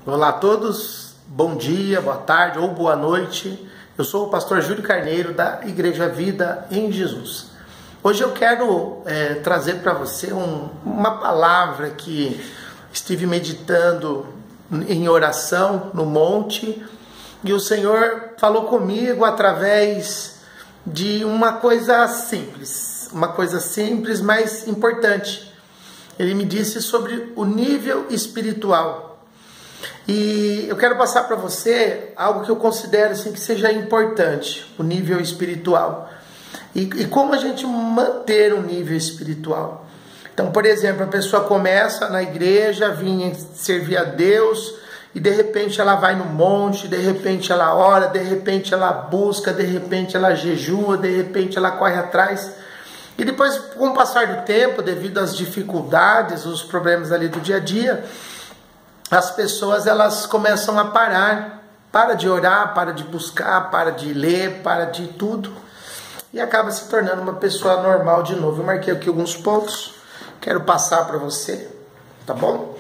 Olá a todos, bom dia, boa tarde ou boa noite. Eu sou o pastor Júlio Carneiro da Igreja Vida em Jesus. Hoje eu quero trazer para você uma palavra que estive meditando em oração no monte e o Senhor falou comigo através de uma coisa simples, mas importante. Ele me disse sobre o nível espiritual. E eu quero passar para você algo que eu considero assim, que seja importante, o nível espiritual. E como a gente manter o nível espiritual. Então, por exemplo, a pessoa começa na igreja, vinha servir a Deus, e de repente ela vai no monte, de repente ela ora, de repente ela busca, de repente ela jejua, de repente ela corre atrás. E depois, com o passar do tempo, devido às dificuldades, os problemas ali do dia a dia, as pessoas elas começam a para de orar, para de buscar, para de ler, para de tudo, e acaba se tornando uma pessoa normal de novo. Eu marquei aqui alguns pontos, quero passar para você, tá bom?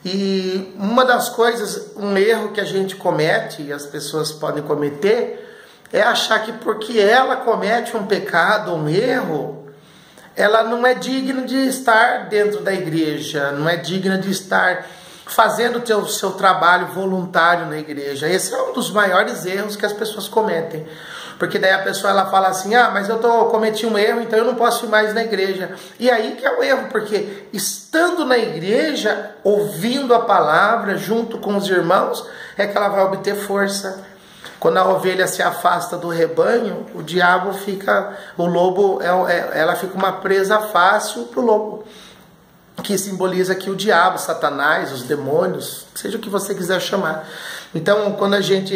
E uma das coisas, um erro que a gente comete, e as pessoas podem cometer, é achar que porque ela comete um pecado, um erro, ela não é digna de estar dentro da igreja, não é digna de estar fazendo o seu trabalho voluntário na igreja. Esse é um dos maiores erros que as pessoas cometem. Porque daí a pessoa ela fala assim, mas eu cometi um erro, então eu não posso ir mais na igreja. E aí que é o erro, porque estando na igreja, ouvindo a palavra, junto com os irmãos, é que ela vai obter força. Quando a ovelha se afasta do rebanho, o diabo fica, o lobo, ela fica uma presa fácil para o lobo. Que simboliza aqui o diabo, Satanás, os demônios, seja o que você quiser chamar. Então,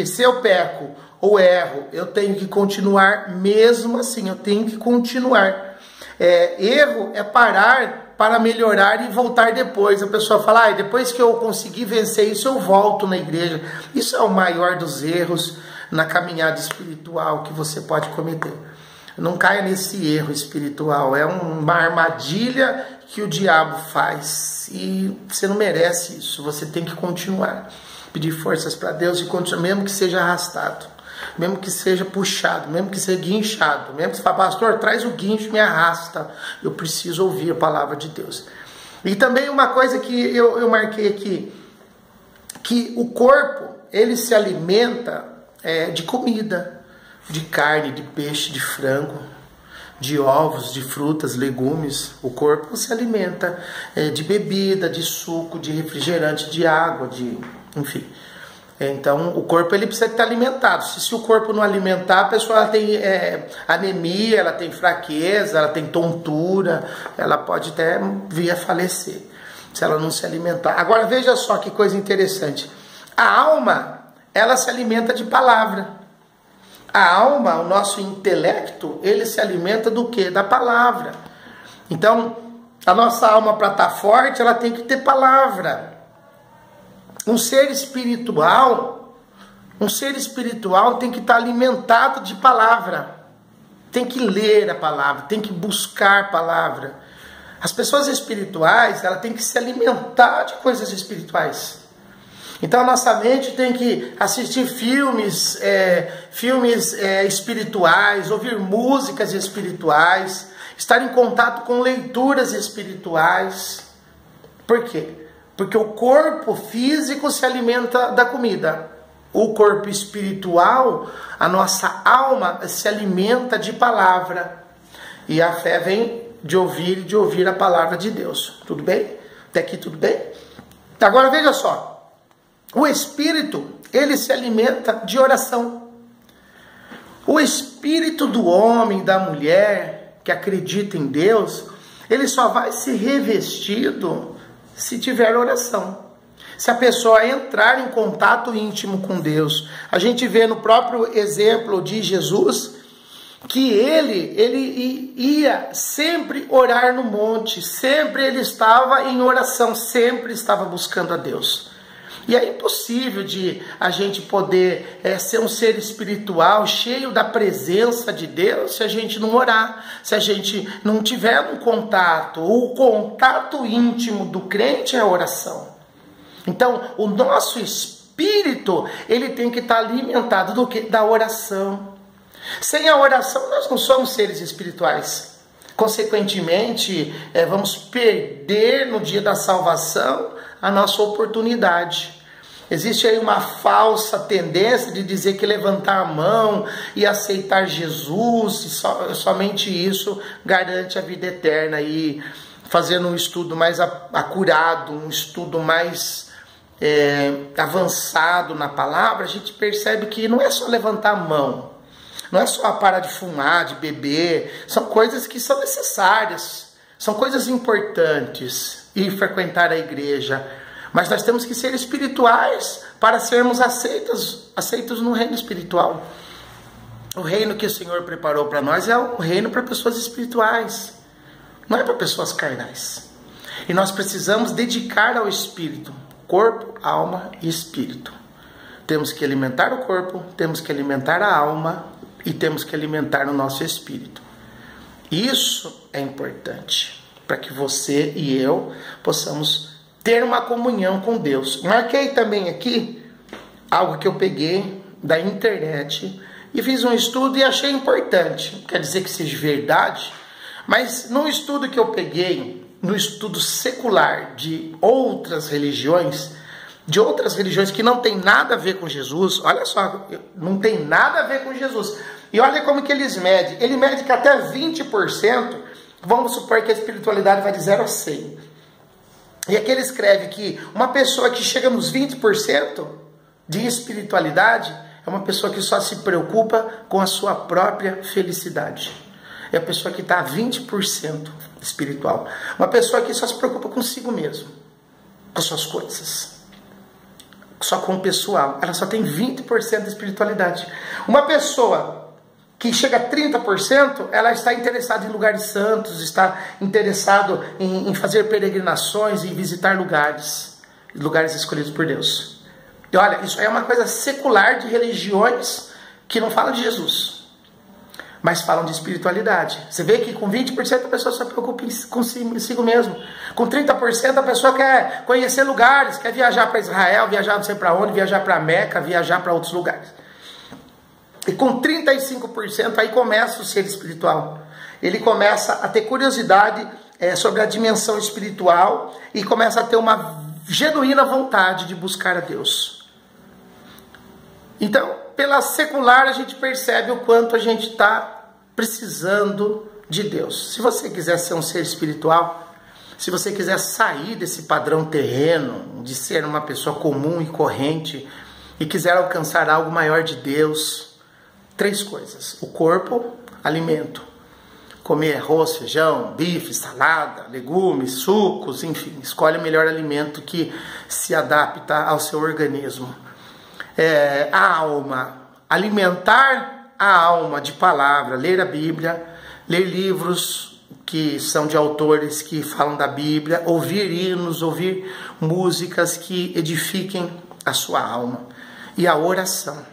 se eu peco ou erro, eu tenho que continuar mesmo assim, eu tenho que continuar. Erro é parar para melhorar e voltar depois. A pessoa fala, depois que eu conseguir vencer isso, eu volto na igreja. Isso é o maior dos erros na caminhada espiritual que você pode cometer. Não caia nesse erro espiritual, é uma armadilha que o diabo faz e você não merece isso. Você tem que continuar, pedir forças para Deus e continuar, mesmo que seja arrastado, mesmo que seja puxado, mesmo que seja guinchado, mesmo que você fale, pastor, traz o guincho e me arrasta, eu preciso ouvir a palavra de Deus. E também uma coisa que eu marquei aqui, que o corpo ele se alimenta de comida, de carne, de peixe, de frango, de ovos, de frutas, legumes. O corpo se alimenta de bebida, de suco, de refrigerante, de água, enfim. Então, o corpo ele precisa estar alimentado. Se o corpo não alimentar, a pessoa tem anemia, ela tem fraqueza, ela tem tontura, ela pode até vir a falecer, se ela não se alimentar. Agora, veja só que coisa interessante. A alma, ela se alimenta de palavra. A alma, o nosso intelecto, ele se alimenta do quê? Da palavra. Então, a nossa alma, para estar forte, ela tem que ter palavra. Um ser espiritual tem que estar alimentado de palavra. Tem que ler a palavra, tem que buscar a palavra. As pessoas espirituais, ela tem que se alimentar de coisas espirituais. Então a nossa mente tem que assistir filmes espirituais, ouvir músicas espirituais, estar em contato com leituras espirituais. Por quê? Porque o corpo físico se alimenta da comida. O corpo espiritual, a nossa alma, se alimenta de palavra. E a fé vem de ouvir a palavra de Deus. Tudo bem? Até aqui tudo bem? Agora veja só. O espírito, ele se alimenta de oração. O espírito do homem, da mulher, que acredita em Deus, ele só vai ser revestido se tiver oração. Se a pessoa entrar em contato íntimo com Deus. A gente vê no próprio exemplo de Jesus, que ele ia sempre orar no monte, sempre ele estava em oração, sempre estava buscando a Deus. E é impossível de a gente poder ser um ser espiritual cheio da presença de Deus se a gente não orar, se a gente não tiver um contato. O contato íntimo do crente é a oração. Então, o nosso espírito, ele tem que estar alimentado do quê? Da oração. Sem a oração, nós não somos seres espirituais. Consequentemente, vamos perder no dia da salvação a nossa oportunidade. Existe aí uma falsa tendência de dizer que levantar a mão e aceitar Jesus, somente isso garante a vida eterna. E fazendo um estudo mais acurado, um estudo mais avançado na palavra, a gente percebe que não é só levantar a mão, não é só parar de fumar, de beber, são coisas que são necessárias, são coisas importantes, e frequentar a igreja. Mas nós temos que ser espirituais para sermos aceitos no reino espiritual. O reino que o Senhor preparou para nós é um reino para pessoas espirituais, não é para pessoas carnais. E nós precisamos dedicar ao espírito, corpo, alma e espírito. Temos que alimentar o corpo, temos que alimentar a alma e temos que alimentar o nosso espírito. Isso é importante para que você e eu possamos ter uma comunhão com Deus. Marquei também aqui algo que eu peguei da internet e fiz um estudo e achei importante. Não quer dizer que seja verdade, mas no estudo que eu peguei, no estudo secular de outras religiões que não tem nada a ver com Jesus, olha só, não tem nada a ver com Jesus. E olha como que eles medem. Ele mede que até 20%, vamos supor que a espiritualidade vai de 0 a 100. E aqui ele escreve que uma pessoa que chega nos 20% de espiritualidade é uma pessoa que só se preocupa com a sua própria felicidade. É a pessoa que está a 20% espiritual. Uma pessoa que só se preocupa consigo mesmo, com suas coisas, só com o pessoal. Ela só tem 20% de espiritualidade. Uma pessoa que chega a 30%, ela está interessada em lugares santos, está interessado em fazer peregrinações e visitar lugares escolhidos por Deus. E olha, isso é uma coisa secular de religiões que não falam de Jesus, mas falam de espiritualidade. Você vê que com 20% a pessoa só se preocupa consigo mesmo. Com 30% a pessoa quer conhecer lugares, quer viajar para Israel, viajar não sei para onde, viajar para Meca, viajar para outros lugares. E com 35% aí começa o ser espiritual. Ele começa a ter curiosidade sobre a dimensão espiritual e começa a ter uma genuína vontade de buscar a Deus. Então, pela secular, a gente percebe o quanto a gente está precisando de Deus. Se você quiser ser um ser espiritual, se você quiser sair desse padrão terreno, de ser uma pessoa comum e corrente, e quiser alcançar algo maior de Deus, 3 coisas: o corpo, alimento, comer arroz, feijão, bife, salada, legumes, sucos, enfim, escolhe o melhor alimento que se adapta ao seu organismo. A alma, alimentar a alma de palavra, ler a Bíblia, ler livros que são de autores que falam da Bíblia, ouvir hinos, ouvir músicas que edifiquem a sua alma. E a oração,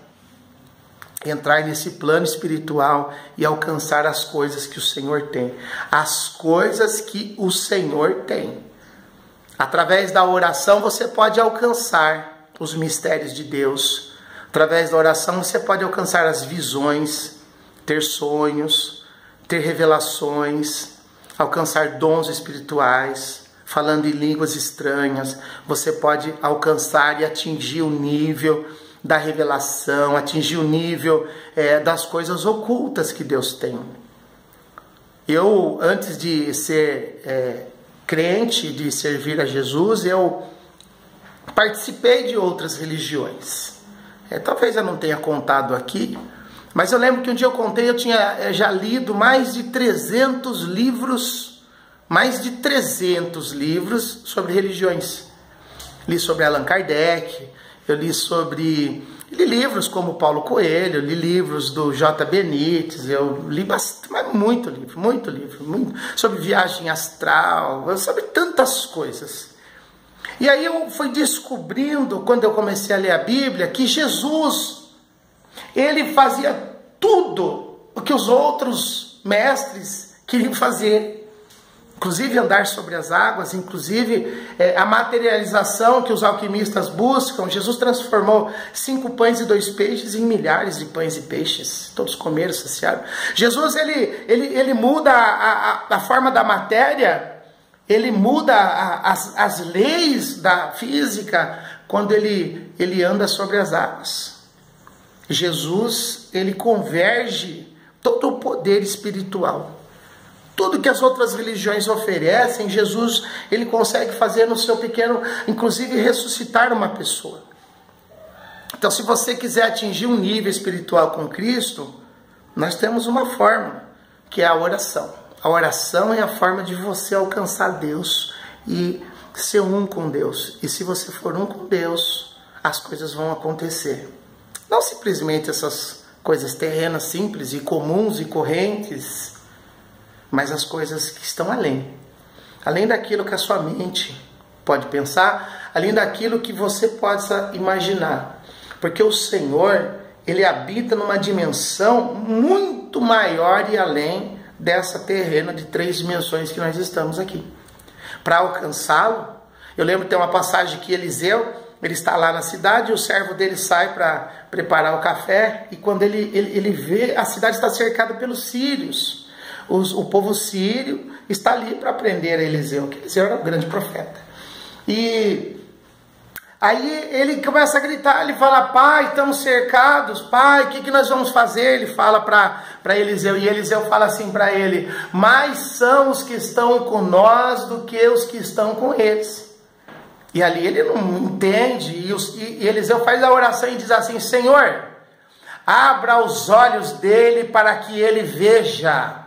entrar nesse plano espiritual e alcançar as coisas que o Senhor tem. As coisas que o Senhor tem. Através da oração você pode alcançar os mistérios de Deus. Através da oração você pode alcançar as visões, ter sonhos, ter revelações, alcançar dons espirituais, falando em línguas estranhas. Você pode alcançar e atingir o nível da revelação, atingir o nível das coisas ocultas que Deus tem. Eu, antes de ser crente, de servir a Jesus, eu participei de outras religiões. Talvez eu não tenha contado aqui, mas eu lembro que um dia eu contei, eu tinha já lido mais de 300 livros sobre religiões. Li sobre Allan Kardec, eu li livros como Paulo Coelho, eu li livros do J. Benítez, eu li muito livro, sobre viagem astral, sobre tantas coisas. E aí eu fui descobrindo, quando eu comecei a ler a Bíblia, que Jesus, ele fazia tudo o que os outros mestres queriam fazer. inclusive andar sobre as águas, inclusive a materialização que os alquimistas buscam. Jesus transformou 5 pães e 2 peixes em milhares de pães e peixes. Todos comeram, saciaram. Jesus, ele muda a forma da matéria, ele muda as leis da física quando ele anda sobre as águas. Jesus, ele converge todo o poder espiritual. Tudo que as outras religiões oferecem, Jesus, ele consegue fazer no seu pequeno, inclusive ressuscitar uma pessoa. Então, se você quiser atingir um nível espiritual com Cristo, nós temos uma forma, que é a oração. A oração é a forma de você alcançar Deus e ser um com Deus. E se você for um com Deus, as coisas vão acontecer. Não simplesmente essas coisas terrenas simples e comuns e correntes, mas as coisas que estão além. Além daquilo que a sua mente pode pensar, além daquilo que você possa imaginar. Porque o Senhor, ele habita numa dimensão muito maior e além dessa terrena de 3 dimensões que nós estamos aqui. Para alcançá-lo, eu lembro que tem uma passagem que Eliseu, ele está lá na cidade e o servo dele sai para preparar o café, e quando ele vê, a cidade está cercada pelos sírios. O povo sírio está ali para prender Eliseu, que Eliseu era um grande profeta. E aí ele começa a gritar, ele fala: pai, estamos cercados, pai, o que nós vamos fazer? Ele fala para Eliseu, e Eliseu fala assim para ele: mais são os que estão com nós do que os que estão com eles. E ali ele não entende, e Eliseu faz a oração e diz assim: Senhor, abra os olhos dele para que ele veja.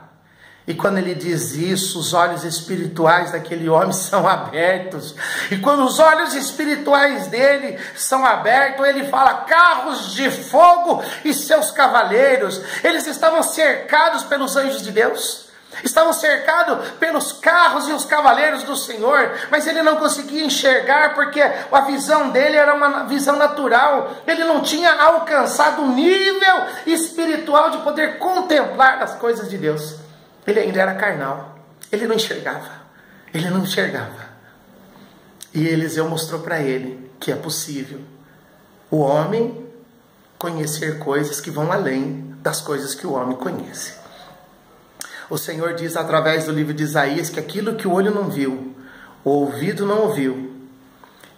E quando ele diz isso, os olhos espirituais daquele homem são abertos. E quando os olhos espirituais dele são abertos, ele fala: carros de fogo e seus cavaleiros. Eles estavam cercados pelos anjos de Deus. Estavam cercados pelos carros e os cavaleiros do Senhor, mas ele não conseguia enxergar, porque a visão dele era uma visão natural. Ele não tinha alcançado o nível espiritual de poder contemplar as coisas de Deus. Ele ainda era carnal, ele não enxergava, E Eliseu mostrou para ele que é possível o homem conhecer coisas que vão além das coisas que o homem conhece. O Senhor diz através do livro de Isaías que aquilo que o olho não viu, o ouvido não ouviu,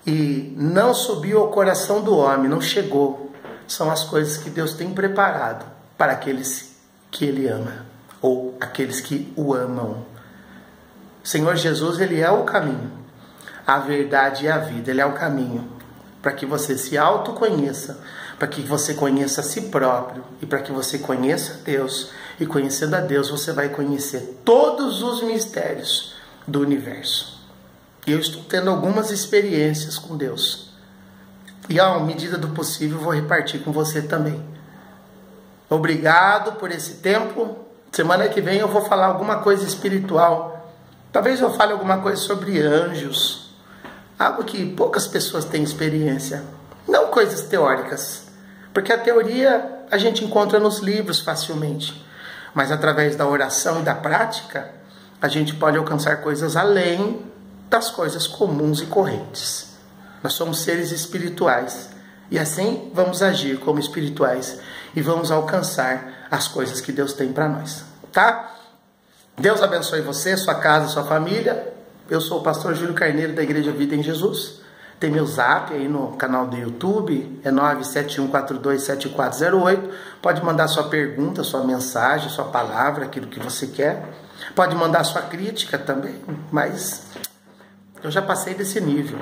e não subiu ao coração do homem, não chegou, são as coisas que Deus tem preparado para aqueles que Ele ama, ou aqueles que o amam. O Senhor Jesus, Ele é o caminho, a verdade e a vida. Ele é o caminho para que você se autoconheça, para que você conheça a si próprio e para que você conheça Deus. E conhecendo a Deus, você vai conhecer todos os mistérios do universo. E eu estou tendo algumas experiências com Deus. E à medida do possível, vou repartir com você também. Obrigado por esse tempo. Semana que vem eu vou falar alguma coisa espiritual. Talvez eu fale alguma coisa sobre anjos. Algo que poucas pessoas têm experiência. Não coisas teóricas. Porque a teoria a gente encontra nos livros facilmente. Mas através da oração e da prática, a gente pode alcançar coisas além das coisas comuns e correntes. Nós somos seres espirituais. E assim vamos agir como espirituais. E vamos alcançar as coisas que Deus tem para nós. Tá? Deus abençoe você, sua casa, sua família. Eu sou o pastor Júlio Carneiro da Igreja Vida em Jesus. Tem meu zap aí no canal do YouTube, é 971427408. Pode mandar sua pergunta, sua mensagem, sua palavra, aquilo que você quer. Pode mandar sua crítica também, mas eu já passei desse nível.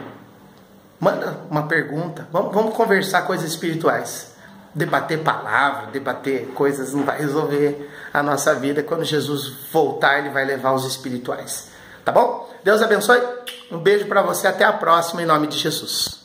Manda uma pergunta, vamos conversar coisas espirituais. Debater palavra, debater coisas não vai resolver a nossa vida. Quando Jesus voltar, Ele vai levar os espirituais. Tá bom? Deus abençoe. Um beijo para você. Até a próxima, em nome de Jesus.